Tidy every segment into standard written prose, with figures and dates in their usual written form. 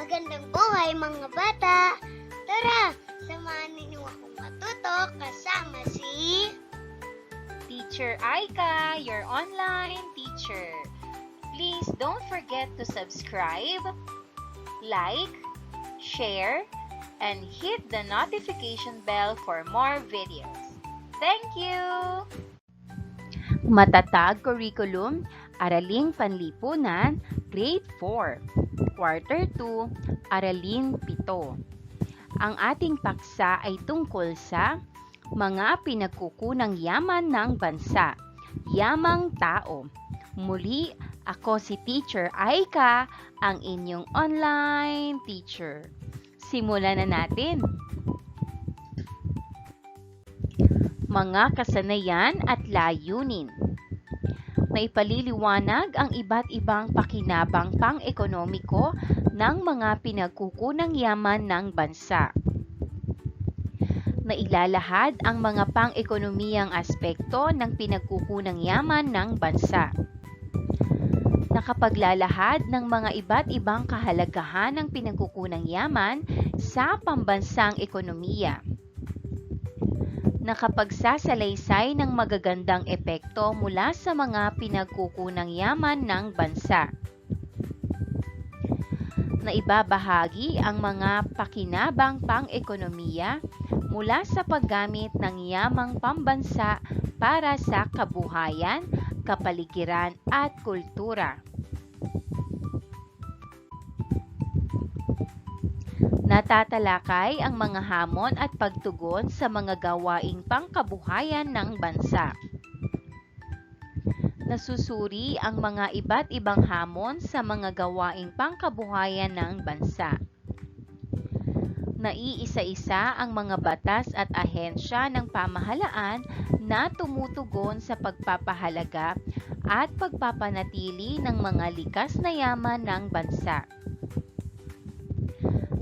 Magandang buhay mga bata! Tara, samahan ninyo akong matuto kasama si... Teacher Aika, your online teacher. Please don't forget to subscribe, like, share, and hit the notification bell for more videos. Thank you! Matatag Curriculum, Araling Panlipunan, Grade 4, Quarter 2, Aralin 7. Ang ating paksa ay tungkol sa mga pinagkukunang yaman ng bansa, yamang tao. Muli, ako si Teacher Aika, ang inyong online teacher. Simulan na natin. Mga kasanayan at layunin. Naipaliliwanag ang iba't ibang pakinabang pang-ekonomiko ng mga pinagkukunang yaman ng bansa. Nailalahad ang mga pang-ekonomiyang aspekto ng pinagkukunang yaman ng bansa. Nakapaglalahad ng mga iba't ibang kahalagahan ng pinagkukunang yaman sa pambansang ekonomiya. Nakapagsasalaysay ng magagandang epekto mula sa mga pinagkukunang yaman ng bansa. Naibabahagi ang mga pakinabang pang-ekonomiya mula sa paggamit ng yamang pambansa para sa kabuhayan, kapaligiran at kultura. Natatalakay ang mga hamon at pagtugon sa mga gawaing pangkabuhayan ng bansa. Nasusuri ang mga iba't ibang hamon sa mga gawaing pangkabuhayan ng bansa. Naiisa-isa ang mga batas at ahensya ng pamahalaan na tumutugon sa pagpapahalaga at pagpapanatili ng mga likas na yaman ng bansa.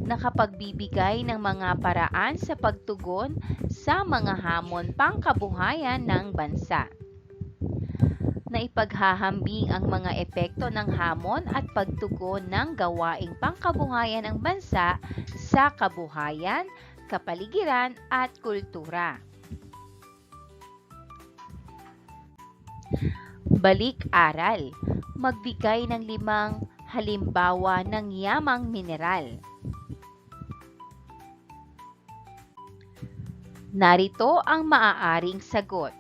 Nakapagbibigay ng mga paraan sa pagtugon sa mga hamon pangkabuhayan ng bansa. Naipaghahambing ang mga epekto ng hamon at pagtugon ng gawaing pangkabuhayan ng bansa sa kabuhayan, kapaligiran at kultura. Balik-aral. Magbigay ng 5 halimbawa ng yamang mineral. Narito ang maaaring sagot: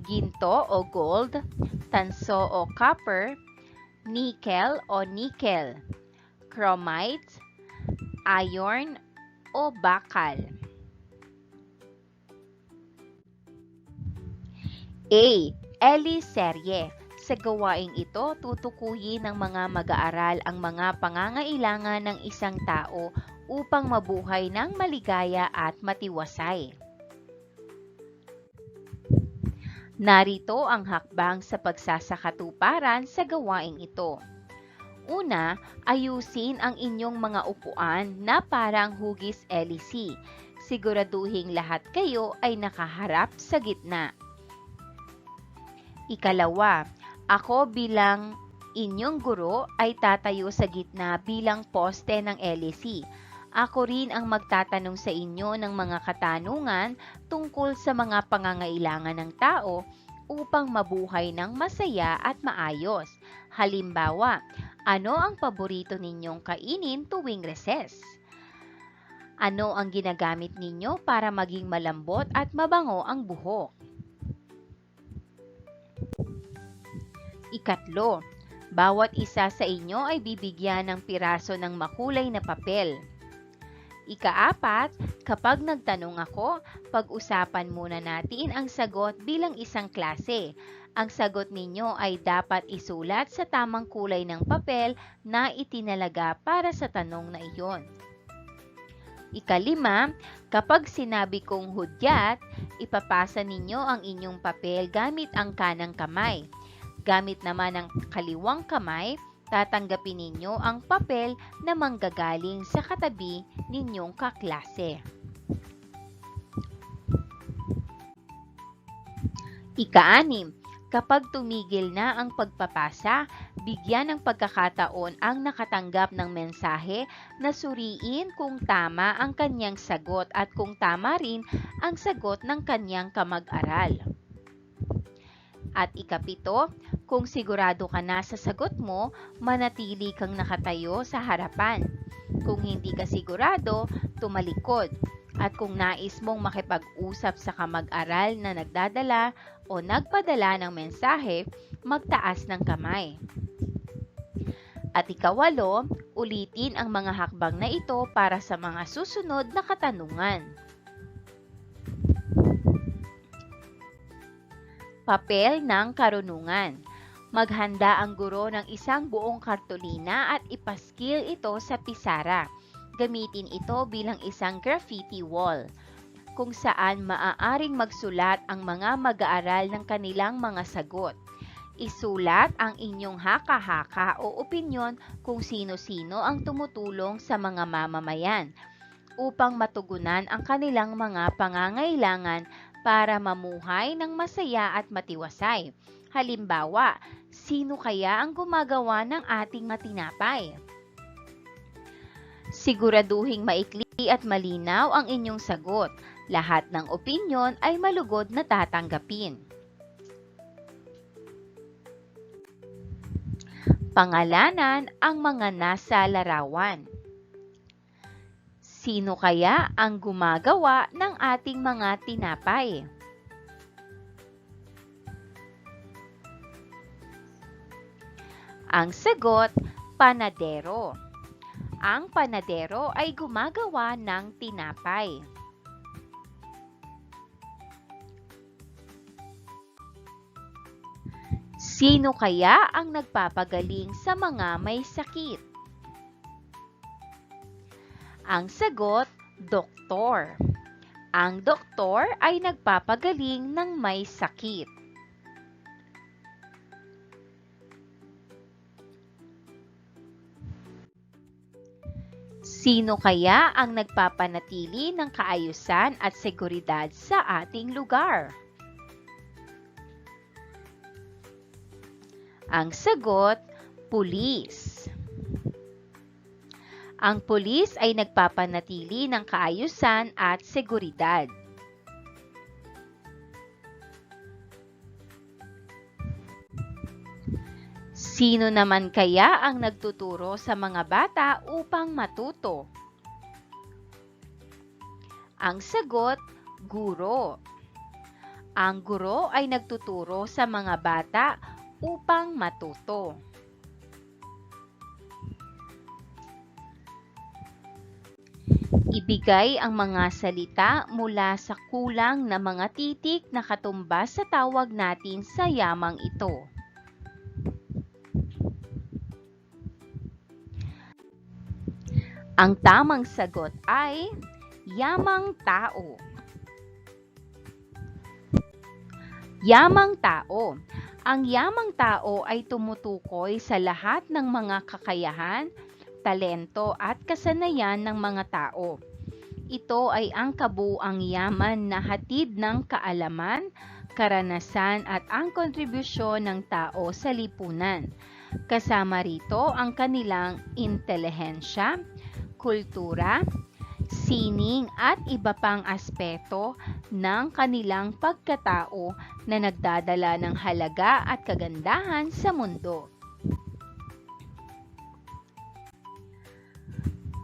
ginto o gold, tanso o copper, nickel o nickel, chromite, iron o bakal. A. Eliserye. Sa gawaing ito, tutukuyin ng mga mag-aaral ang mga pangangailangan ng isang tao upang mabuhay ng maligaya at matiwasay. Narito ang hakbang sa pagsasakatuparan sa gawaing ito. Una, ayusin ang inyong mga upuan na parang hugis LC. Siguraduhing lahat kayo ay nakaharap sa gitna. Ikalawa, ako bilang inyong guro ay tatayo sa gitna bilang poste ng LC. Ako rin ang magtatanong sa inyo ng mga katanungan tungkol sa mga pangangailangan ng tao upang mabuhay ng masaya at maayos. Halimbawa, ano ang paborito ninyong kainin tuwing reses? Ano ang ginagamit ninyo para maging malambot at mabango ang buhok? Ikatlo, bawat isa sa inyo ay bibigyan ng piraso ng makulay na papel. Ikaapat, kapag nagtanong ako, pag-usapan muna natin ang sagot bilang isang klase. Ang sagot ninyo ay dapat isulat sa tamang kulay ng papel na itinalaga para sa tanong na iyon. Ikalima, kapag sinabi kong hudyat, ipapasa ninyo ang inyong papel gamit ang kanang kamay. Gamit naman ang kaliwang kamay, tatanggapin ninyo ang papel na manggagaling sa katabi ninyong kaklase. Ika-6, Kapag tumigil na ang pagpapasa, bigyan ng pagkakataon ang nakatanggap ng mensahe na suriin kung tama ang kanyang sagot at kung tama rin ang sagot ng kanyang kamag-aral. At ikapito, kung sigurado ka na sa sagot mo, manatili kang nakatayo sa harapan. Kung hindi ka sigurado, tumalikod. At kung nais mong makipag-usap sa kamag-aral na nagdadala o nagpadala ng mensahe, magtaas ng kamay. At ikawalo, ulitin ang mga hakbang na ito para sa mga susunod na katanungan. Papel ng karunungan. Maghanda ang guro ng isang buong kartolina at ipaskil ito sa pisara. Gamitin ito bilang isang graffiti wall, kung saan maaaring magsulat ang mga mag-aaral ng kanilang mga sagot. Isulat ang inyong haka-haka o opinyon kung sino-sino ang tumutulong sa mga mamamayan upang matugunan ang kanilang mga pangangailangan para mamuhay ng masaya at matiwasay. Halimbawa, sino kaya ang gumagawa ng ating matinapay? Siguraduhing maikli at malinaw ang inyong sagot. Lahat ng opinyon ay malugod na tatanggapin. Pangalanan ang mga nasa larawan. Sino kaya ang gumagawa ng ating mga tinapay? Ang sagot, panadero. Ang panadero ay gumagawa ng tinapay. Sino kaya ang nagpapagaling sa mga may sakit? Ang sagot, doktor. Ang doktor ay nagpapagaling ng may sakit. Sino kaya ang nagpapanatili ng kaayusan at seguridad sa ating lugar? Ang sagot, pulis. Ang pulis ay nagpapanatili ng kaayusan at seguridad. Sino naman kaya ang nagtuturo sa mga bata upang matuto? Ang sagot, guro. Ang guro ay nagtuturo sa mga bata upang matuto. Ibigay ang mga salita mula sa kulang na mga titik na katumbas sa tawag natin sa yamang ito. Ang tamang sagot ay yamang tao. Yamang tao. Ang yamang tao ay tumutukoy sa lahat ng mga kakayahan, talento at kasanayan ng mga tao. Ito ay ang kabuuang yaman na hatid ng kaalaman, karanasan at ang kontribusyon ng tao sa lipunan. Kasama rito ang kanilang intelihensya, kultura, sining at iba pang aspeto ng kanilang pagkatao na nagdadala ng halaga at kagandahan sa mundo.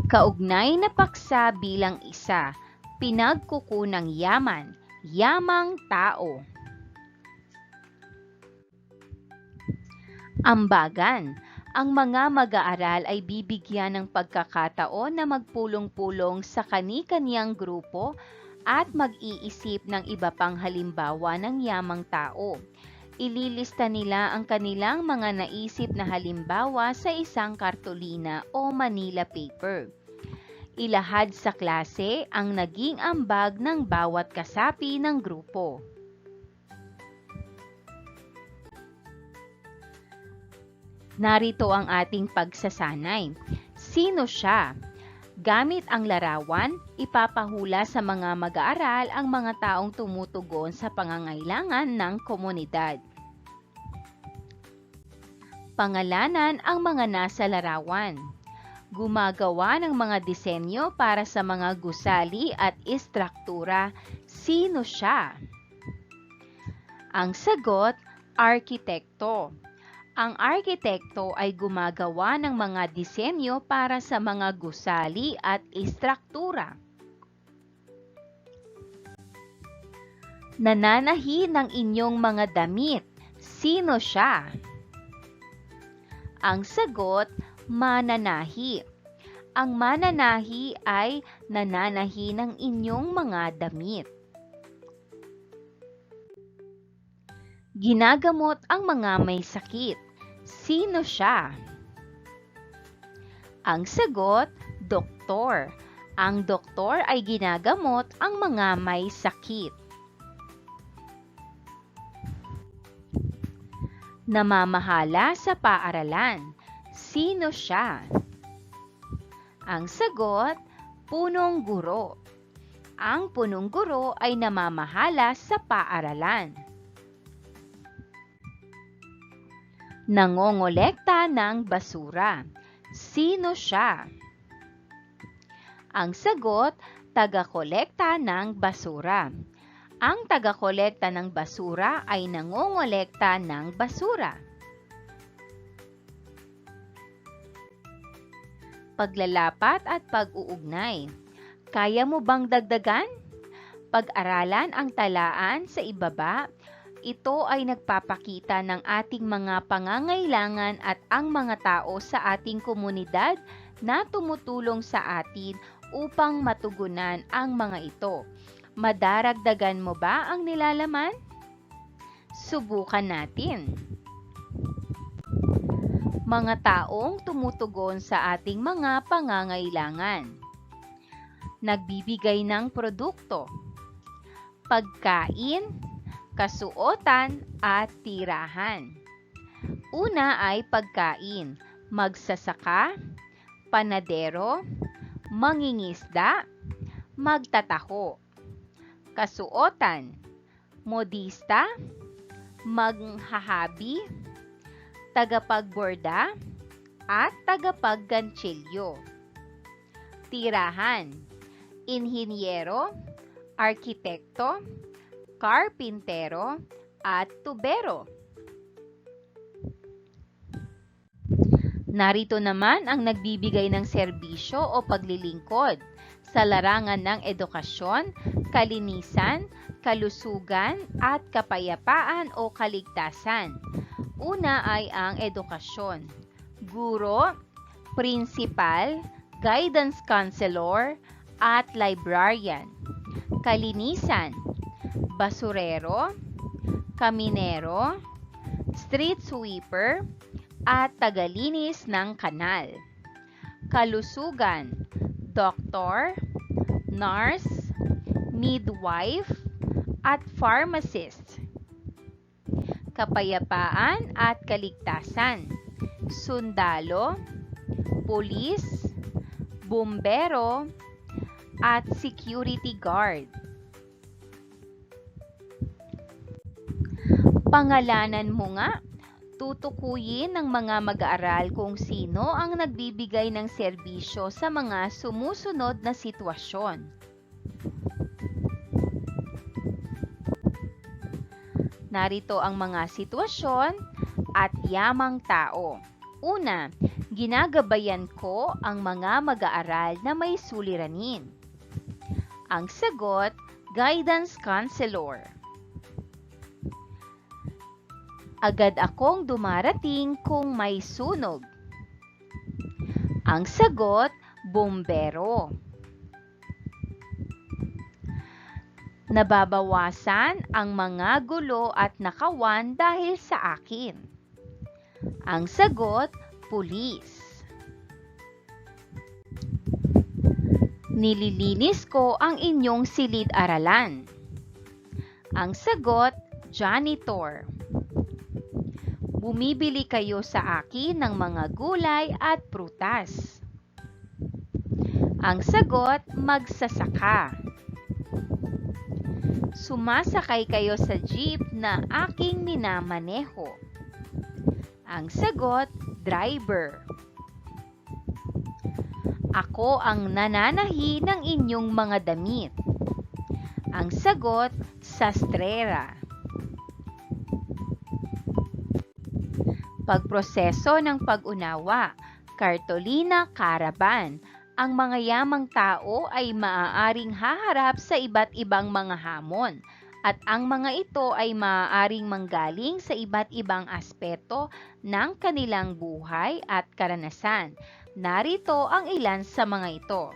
Kaugnay na paksa bilang isa, pinagkukunang yaman, yamang tao. Ambagan. Ang mga mag-aaral ay bibigyan ng pagkakataon na magpulong-pulong sa kani-kaniyang grupo at mag-iisip ng iba pang halimbawa ng yamang tao. Ililista nila ang kanilang mga naisip na halimbawa sa isang kartolina o Manila paper. Ilahad sa klase ang naging ambag ng bawat kasapi ng grupo. Narito ang ating pagsasanay. Sino siya? Gamit ang larawan, ipapahula sa mga mag-aaral ang mga taong tumutugon sa pangangailangan ng komunidad. Pangalanan ang mga nasa larawan. Gumagawa ng mga disenyo para sa mga gusali at istruktura. Sino siya? Ang sagot, arkitekto. Ang arkitekto ay gumagawa ng mga disenyo para sa mga gusali at istruktura. Nananahi ng inyong mga damit. Sino siya? Ang sagot, mananahi. Ang mananahi ay nananahi ng inyong mga damit. Ginagamot ang mga may sakit. Sino siya? Ang sagot, doktor. Ang doktor ay ginagamot ang mga may sakit. Namamahala sa paaralan. Sino siya? Ang sagot, punong guro. Ang punong guro ay namamahala sa paaralan. Nangongolekta ng basura. Sino siya? Ang sagot, taga-kolekta ng basura. Ang taga-kolekta ng basura ay nangongolekta ng basura. Paglalapat at pag-uugnay. Kaya mo bang dagdagan? Pag-aralan ang talaan sa ibaba. Ito ay nagpapakita ng ating mga pangangailangan at ang mga tao sa ating komunidad na tumutulong sa atin upang matugunan ang mga ito. Madaragdagan mo ba ang nilalaman? Subukan natin. Mga taong tumutugon sa ating mga pangangailangan. Nagbibigay ng produkto, pagkain, kasuotan at tirahan. Una ay pagkain, magsasaka, panadero, mangingisda, magtataho. Kasuotan, modista, maghahabi, tagapagborda, at tagapagganchilyo. Tirahan, inhinyero, arkitekto, karpintero, at tubero. Narito naman ang nagbibigay ng serbisyo o paglilingkod sa larangan ng edukasyon, kalinisan, kalusugan, at kapayapaan o kaligtasan. Una ay ang edukasyon. Guro, prinsipal, guidance counselor, at librarian. Kalinisan, basurero, kaminero, street sweeper, at tagalinis ng kanal. Kalusugan, doktor, nurse, midwife, at pharmacist. Kapayapaan at kaligtasan, sundalo, pulis, bumbero, at security guard. Pangalanan mo nga. Tutukuyin ng mga mag-aaral kung sino ang nagbibigay ng serbisyo sa mga sumusunod na sitwasyon. Narito ang mga sitwasyon at yamang tao. Una, ginagabayan ko ang mga mag-aaral na may suliranin. Ang sagot, guidance counselor. Agad akong dumarating kung may sunog. Ang sagot, bumbero. Nababawasan ang mga gulo at nakawan dahil sa akin. Ang sagot, pulis. Nililinis ko ang inyong silid-aralan. Ang sagot, janitor. Bumibili kayo sa akin ng mga gulay at prutas. Ang sagot, magsasaka. Sumasakay kayo sa jeep na aking minamaneho. Ang sagot, driver. Ako ang nananahi ng inyong mga damit. Ang sagot, sastrera. Pagproseso ng pag-unawa, Cartolina Caravan. Ang mga yamang tao ay maaaring haharap sa iba't ibang mga hamon at ang mga ito ay maaaring manggaling sa iba't ibang aspeto ng kanilang buhay at karanasan. Narito ang ilan sa mga ito: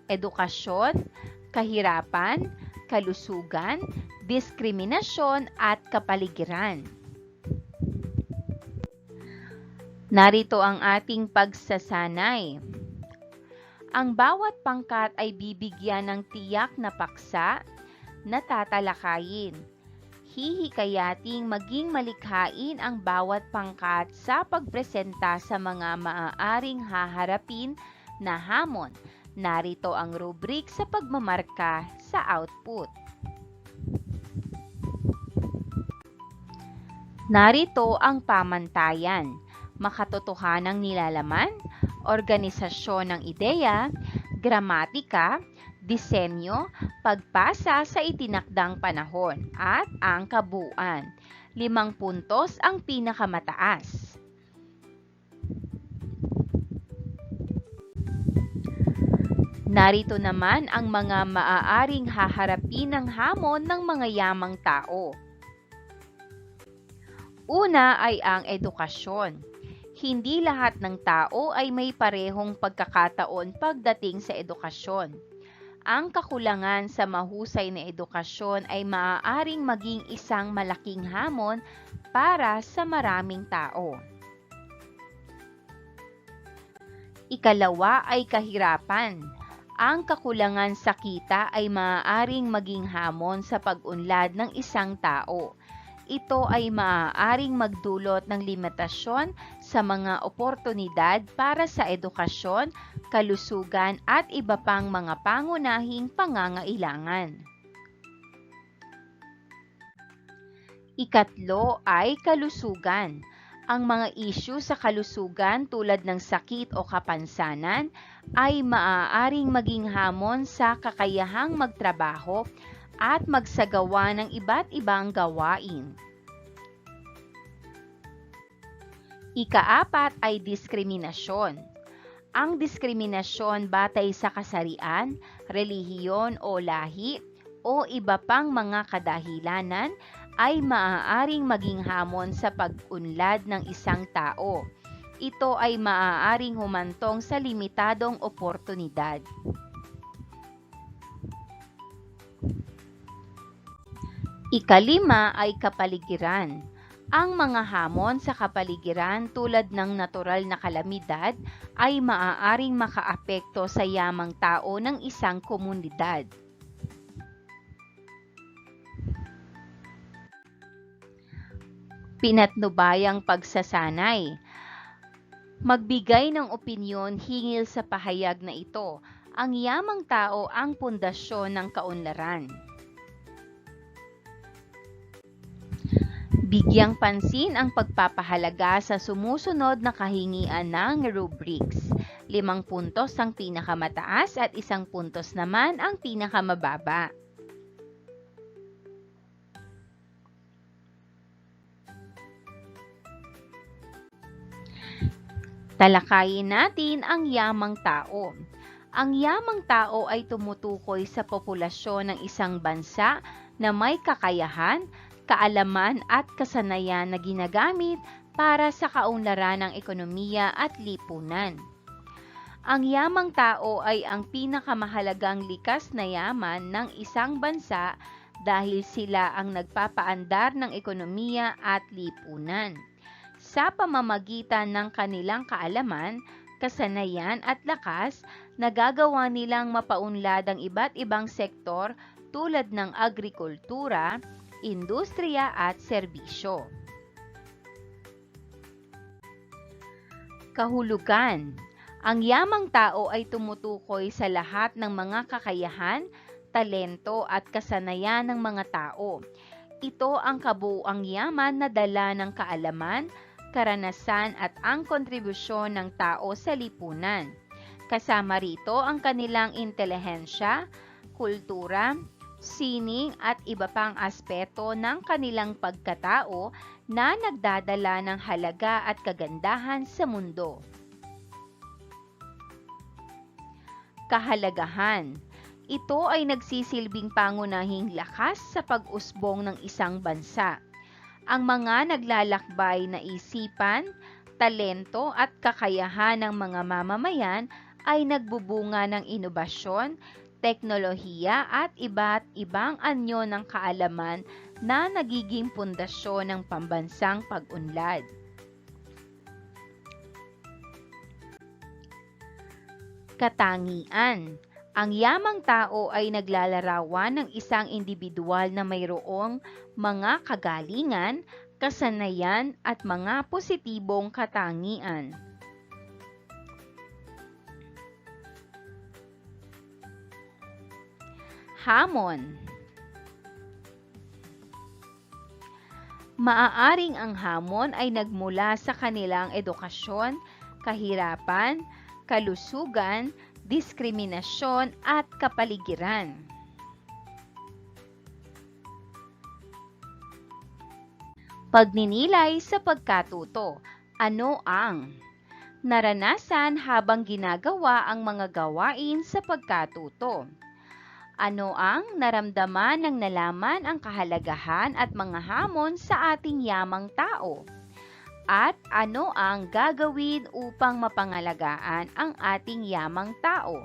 edukasyon, kahirapan, kalusugan, diskriminasyon at kapaligiran. Narito ang ating pagsasanay. Ang bawat pangkat ay bibigyan ng tiyak na paksa na tatalakayin. Hihikayating maging malikhain ang bawat pangkat sa pagpresenta sa mga maaaring haharapin na hamon. Narito ang rubric sa pagmamarka sa output. Narito ang pamantayan: makatotohanang nilalaman, organisasyon ng ideya, gramatika, disenyo, pagpasa sa itinakdang panahon, at ang kabuuan. 5 puntos ang pinakamataas. Narito naman ang mga maaaring haharapin ng hamon ng mga yamang tao. Una ay ang edukasyon. Hindi lahat ng tao ay may parehong pagkakataon pagdating sa edukasyon. Ang kakulangan sa mahusay na edukasyon ay maaaring maging isang malaking hamon para sa maraming tao. Ikalawa ay kahirapan. Ang kakulangan sa kita ay maaaring maging hamon sa pag-unlad ng isang tao. Ito ay maaaring magdulot ng limitasyon sa mga oportunidad para sa edukasyon, kalusugan at iba pang mga pangunahing pangangailangan. Ikatlo ay kalusugan. Ang mga isyu sa kalusugan tulad ng sakit o kapansanan ay maaaring maging hamon sa kakayahang magtrabaho at magsagawa ng iba't ibang gawain. Ika-4 ay diskriminasyon. Ang diskriminasyon batay sa kasarian, relihiyon o lahi o iba pang mga kadahilanan ay maaaring maging hamon sa pag-unlad ng isang tao. Ito ay maaaring humantong sa limitadong oportunidad. Ika-5 ay kapaligiran. Ang mga hamon sa kapaligiran tulad ng natural na kalamidad ay maaaring makaapekto sa yamang tao ng isang komunidad. Pinatnubayang pagsasanay. Magbigay ng opinyon hinggil sa pahayag na ito. Ang yamang tao ang pundasyon ng kaunlaran. Bigyang pansin ang pagpapahalaga sa sumusunod na kahingian ng rubrics. 5 puntos ang pinakamataas at 1 puntos naman ang pinakamababa. Talakayin natin ang yamang tao. Ang yamang tao ay tumutukoy sa populasyon ng isang bansa na may kakayahan, kaalaman at kasanayan na ginagamit para sa kaunlaran ng ekonomiya at lipunan. Ang yamang tao ay ang pinakamahalagang likas na yaman ng isang bansa dahil sila ang nagpapaandar ng ekonomiya at lipunan. Sa pamamagitan ng kanilang kaalaman, kasanayan at lakas, nagagawa nilang mapaunlad ang iba't ibang sektor tulad ng agrikultura, industriya at serbisyo. Kahulugan. Ang yamang tao ay tumutukoy sa lahat ng mga kakayahan, talento at kasanayan ng mga tao. Ito ang kabuuang yaman na dala ng kaalaman, karanasan at ang kontribusyon ng tao sa lipunan. Kasama rito ang kanilang intelihensya, kultura, sining at iba pang aspeto ng kanilang pagkatao na nagdadala ng halaga at kagandahan sa mundo. Kahalagahan. Ito ay nagsisilbing pangunahing lakas sa pag-usbong ng isang bansa. Ang mga naglalakbay na isipan, talento at kakayahan ng mga mamamayan ay nagbubunga ng inobasyon, teknolohiya at iba't ibang anyo ng kaalaman na nagiging pundasyon ng pambansang pag-unlad. Katangian. Ang yamang tao ay naglalarawan ng isang individual na mayroong mga kagalingan, kasanayan at mga positibong katangian. Hamon. Maaaring ang hamon ay nagmula sa kanilang edukasyon, kahirapan, kalusugan, diskriminasyon at kapaligiran. Pagninilay sa pagkatuto. Ano ang naranasan habang ginagawa ang mga gawain sa pagkatuto? Ano ang naramdaman ng nalaman ang kahalagahan at mga hamon sa ating yamang tao? At ano ang gagawin upang mapangalagaan ang ating yamang tao?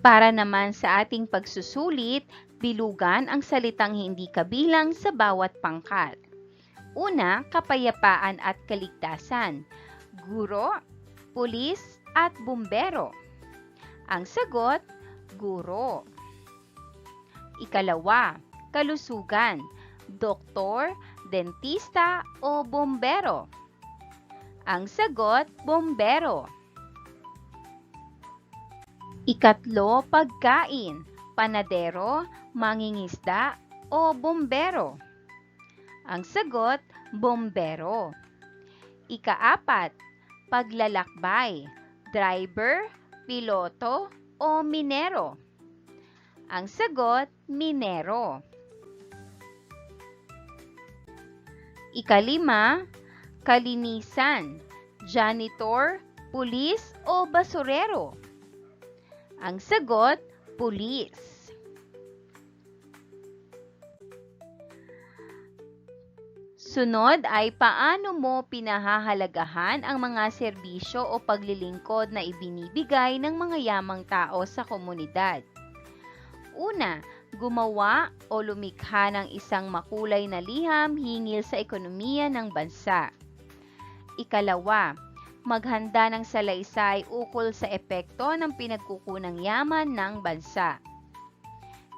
Para naman sa ating pagsusulit, bilugan ang salitang hindi kabilang sa bawat pangkat. Una, kapayapaan at kaligtasan. Guro, pulis, at bumbero. Ang sagot, guro. Ikalawa, kalusugan. Doktor, dentista o bumbero. Ang sagot, bumbero. Ikatlo, pagkain. Panadero, mangingisda o bumbero. Ang sagot, bumbero. Ikaapat, paglalakbay. Driver, piloto o minero. Ang sagot, minero. Ikalima, kalinisan. Janitor, pulis o basurero. Ang sagot, pulis. Sunod ay paano mo pinahahalagahan ang mga serbisyo o paglilingkod na ibinibigay ng mga yamang tao sa komunidad. Una, gumawa o lumikha ng isang makulay na liham hinggil sa ekonomiya ng bansa. Ikalawa, maghanda ng salaysay ukol sa epekto ng pinagkukunang yaman ng bansa.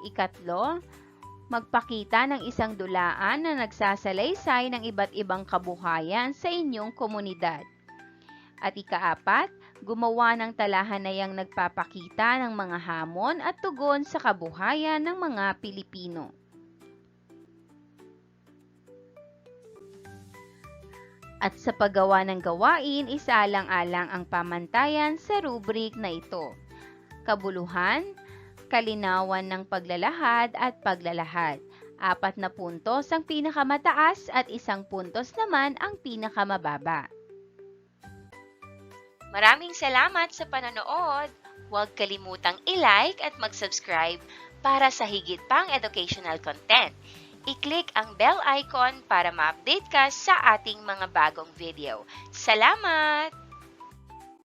Ikatlo, magpakita ng isang dulaan na nagsasalaysay ng iba't ibang kabuhayan sa inyong komunidad. At ikaapat, gumawa ng talahanayang nagpapakita ng mga hamon at tugon sa kabuhayan ng mga Pilipino. At sa paggawa ng gawain, isaalang-alang ang pamantayan sa rubrik na ito. Kabuluhan, kalinawan ng paglalahad at paglalahad. 4 na puntos ang pinakamataas at 1 puntos naman ang pinakamababa. Maraming salamat sa panonood! Huwag kalimutang i-like at mag-subscribe para sa higit pang educational content. I-click ang bell icon para ma-update ka sa ating mga bagong video. Salamat!